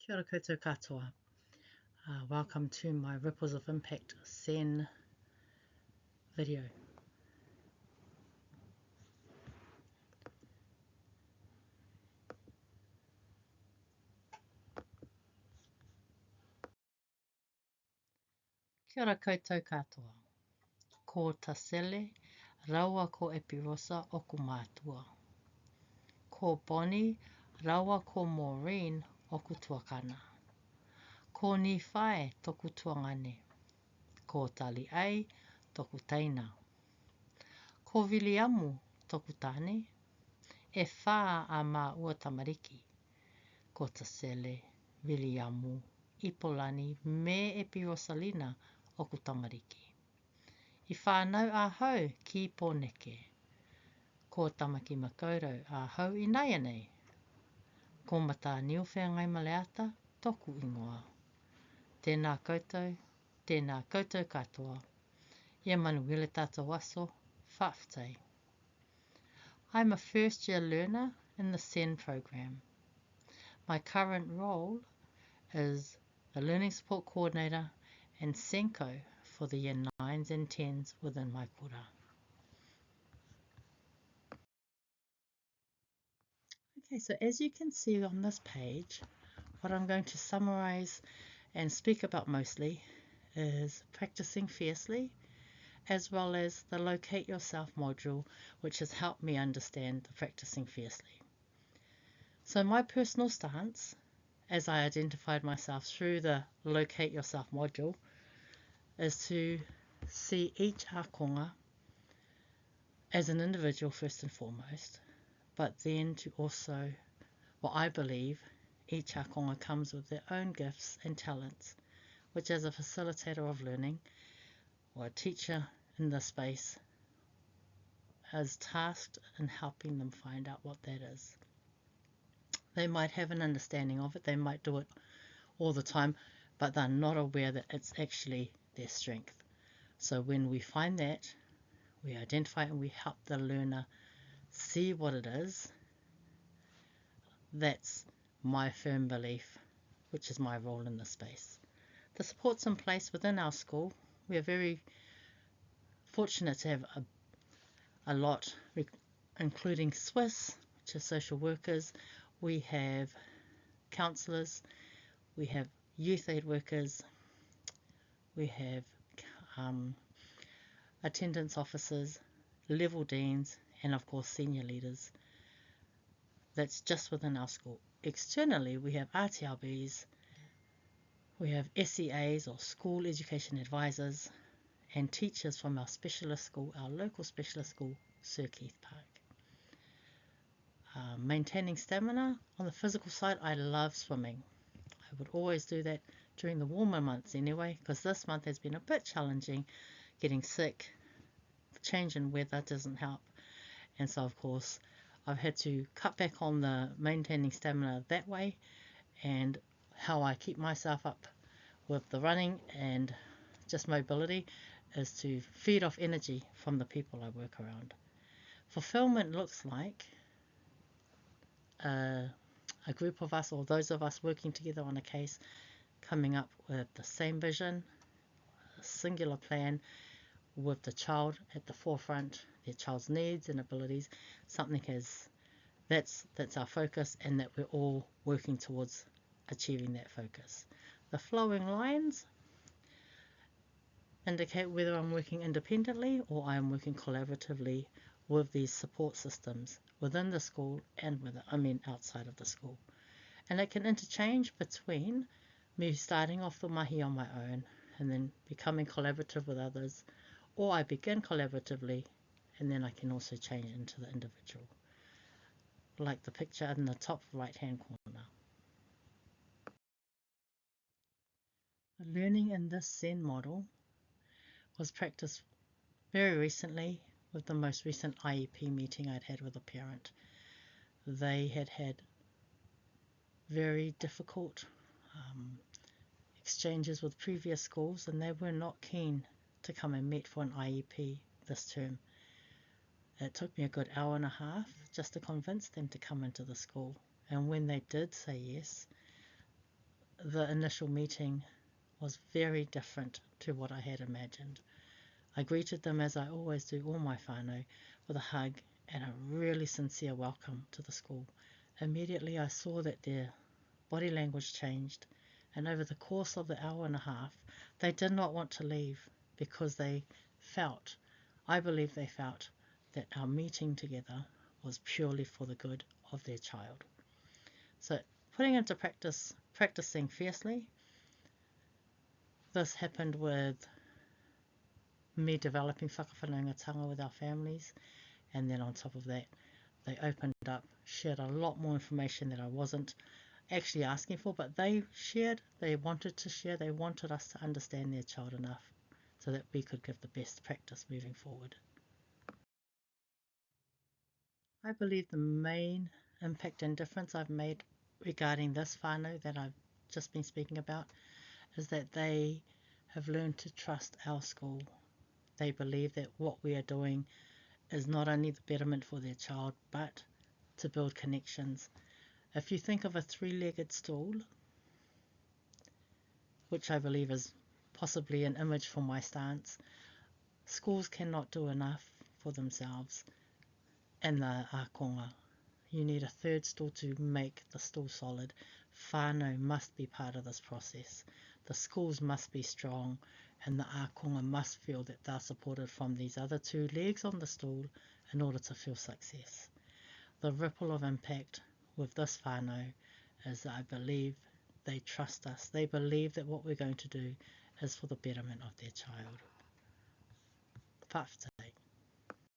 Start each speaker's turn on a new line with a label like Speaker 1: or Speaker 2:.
Speaker 1: Kia ora koutou katoa. Welcome to my Ripples of Impact CEN video. Kia ora koutou katoa. Ko Tasele, raua ko Epirosa o ku mātua. Ko Bonnie, raua ko Maureen o ku tuakana. Ko Niwhae toku tuangane. Ko Tali Ai toku taina. Ko Viliamu toku tāne. E whā a mā ua tamariki. Ko Tasele, Viliamu, Ipolani me Epirosalina o ku tamariki. I whānau a hau ki Pōneke. Ko Tamaki Makaurau a hau I Naianei. Ko Mataniu Magalei toku ingoa. Tēnā koutou katoa. Ia manuele tātou aso, whaafitai. I'm a first year learner in the CEN program. My current role is a Learning Support Coordinator and Senko for the Year 9s and 10s within my kura. Okay, so as you can see on this page, what I'm going to summarize and speak about mostly is Practising Fiercely, as well as the Locate Yourself module, which has helped me understand the Practising Fiercely. So my personal stance, as I identified myself through the Locate Yourself module, is to see each akonga as an individual first and foremost, but then to also, what I believe, each akonga comes with their own gifts and talents, which as a facilitator of learning, or a teacher in this space, is tasked in helping them find out what that is. They might have an understanding of it, they might do it all the time, but they're not aware that it's actually their strength. So when we find that, we identify it and we help the learner see what it is. That's my firm belief, which is my role in this space. The support's in place within our school. We are very fortunate to have a lot, including SWIS, which is social workers. We have counsellors, we have youth aid workers, we have attendance officers, level deans, and of course senior leaders. That's just within our school. Externally, we have RTLBs, we have SEAs or school education advisors, and teachers from our specialist school, our local specialist school, Sir Keith Park. Maintaining stamina. On the physical side, I love swimming. I would always do that during the warmer months anyway, because this month has been a bit challenging, getting sick, the change in weather doesn't help, and so of course I've had to cut back on the maintaining stamina that way, and how I keep myself up with the running and just mobility is to feed off energy from the people I work around. Fulfillment looks like a group of us, or those of us working together on a case, coming up with the same vision, a singular plan, with the child at the forefront, their child's needs and abilities. Something that's our focus, and that we're all working towards achieving that focus. The flowing lines indicate whether I'm working independently or I am working collaboratively with these support systems within the school and outside of the school. And it can interchange between me starting off the mahi on my own and then becoming collaborative with others, or I begin collaboratively and then I can also change into the individual, like the picture in the top right hand corner. The learning in this CEN model was practiced very recently with the most recent IEP meeting I'd had with a parent. They had had very difficult exchanges with previous schools, and they were not keen to come and meet for an IEP this term. It took me a good hour and a half just to convince them to come into the school, and when they did say yes, the initial meeting was very different to what I had imagined. I greeted them as I always do all my whānau, with a hug and a really sincere welcome to the school. Immediately I saw that their body language changed, and over the course of the hour and a half they did not want to leave, because they felt, I believe they felt, that our meeting together was purely for the good of their child. So putting into practice Practising Fiercely, this happened with me developing whakawhanaungatanga with our families, and then on top of that they opened up, shared a lot more information that I wasn't actually asking for, but they shared, they wanted to share, they wanted us to understand their child enough so that we could give the best practice moving forward. I believe the main impact and difference I've made regarding this whānau that I've just been speaking about is that they have learned to trust our school. They believe that what we are doing is not only the betterment for their child, but to build connections. If you think of a three-legged stool, which I believe is possibly an image for my stance, schools cannot do enough for themselves and the ākonga. You need a third stool to make the stool solid. Whānau must be part of this process. The schools must be strong, and the ākonga must feel that they're supported from these other two legs on the stool in order to feel success. The ripple of impact with this whānau is, I believe, they trust us. They believe that what we're going to do is for the betterment of their child. Whāwhita.